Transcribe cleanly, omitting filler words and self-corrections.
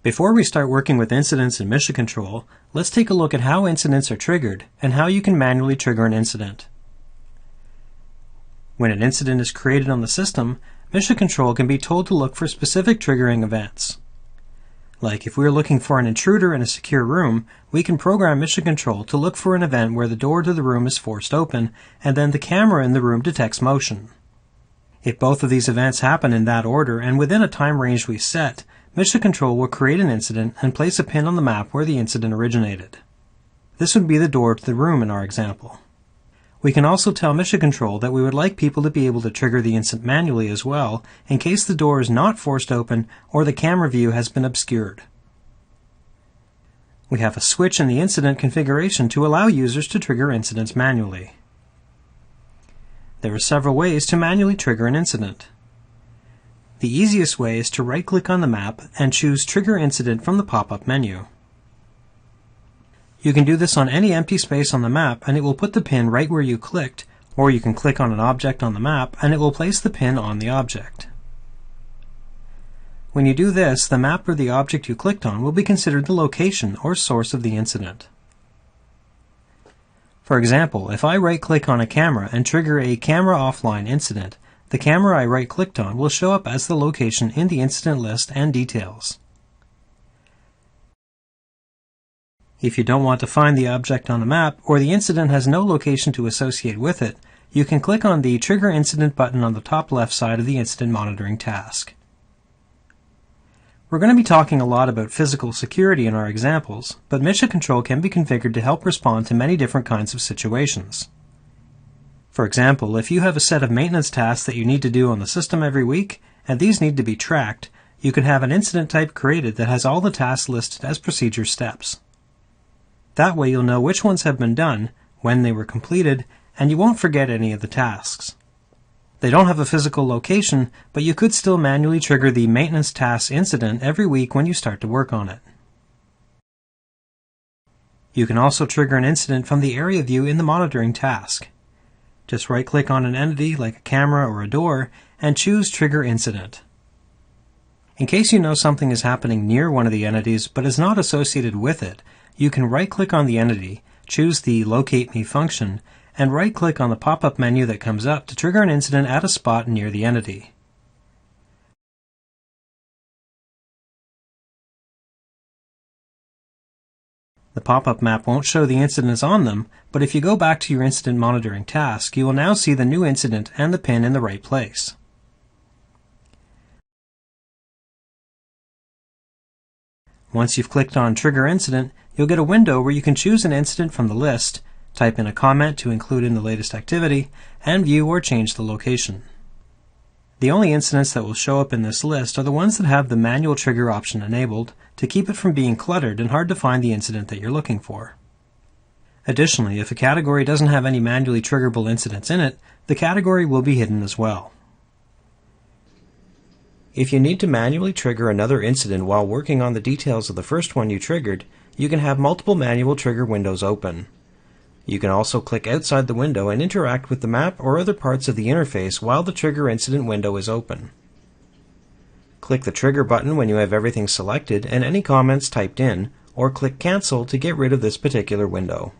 Before we start working with incidents in Mission Control, let's take a look at how incidents are triggered and how you can manually trigger an incident. When an incident is created on the system, Mission Control can be told to look for specific triggering events. Like if we're looking for an intruder in a secure room, we can program Mission Control to look for an event where the door to the room is forced open and then the camera in the room detects motion. If both of these events happen in that order and within a time range we set, Mission Control will create an incident and place a pin on the map where the incident originated. This would be the door to the room in our example. We can also tell Mission Control that we would like people to be able to trigger the incident manually as well, in case the door is not forced open or the camera view has been obscured. We have a switch in the incident configuration to allow users to trigger incidents manually. There are several ways to manually trigger an incident. The easiest way is to right-click on the map and choose Trigger Incident from the pop-up menu. You can do this on any empty space on the map and it will put the pin right where you clicked, or you can click on an object on the map and it will place the pin on the object. When you do this, the map or the object you clicked on will be considered the location or source of the incident. For example, if I right-click on a camera and trigger a camera offline incident, the camera I right-clicked on will show up as the location in the incident list and details. If you don't want to find the object on the map, or the incident has no location to associate with it, you can click on the Trigger Incident button on the top left side of the incident monitoring task. We're going to be talking a lot about physical security in our examples, but Mission Control can be configured to help respond to many different kinds of situations. For example, if you have a set of maintenance tasks that you need to do on the system every week, and these need to be tracked, you can have an incident type created that has all the tasks listed as procedure steps. That way you'll know which ones have been done, when they were completed, and you won't forget any of the tasks. They don't have a physical location, but you could still manually trigger the maintenance tasks incident every week when you start to work on it. You can also trigger an incident from the area view in the monitoring task. Just right-click on an entity like a camera or a door and choose Trigger Incident. In case you know something is happening near one of the entities but is not associated with it, you can right-click on the entity, choose the Locate Me function, and right-click on the pop-up menu that comes up to trigger an incident at a spot near the entity. The pop-up map won't show the incidents on them, but if you go back to your incident monitoring task, you will now see the new incident and the pin in the right place. Once you've clicked on Trigger Incident, you'll get a window where you can choose an incident from the list, type in a comment to include in the latest activity, and view or change the location. The only incidents that will show up in this list are the ones that have the manual trigger option enabled to keep it from being cluttered and hard to find the incident that you're looking for. Additionally, if a category doesn't have any manually triggerable incidents in it, the category will be hidden as well. If you need to manually trigger another incident while working on the details of the first one you triggered, you can have multiple manual trigger windows open. You can also click outside the window and interact with the map or other parts of the interface while the Trigger Incident window is open. Click the Trigger button when you have everything selected and any comments typed in, or click Cancel to get rid of this particular window.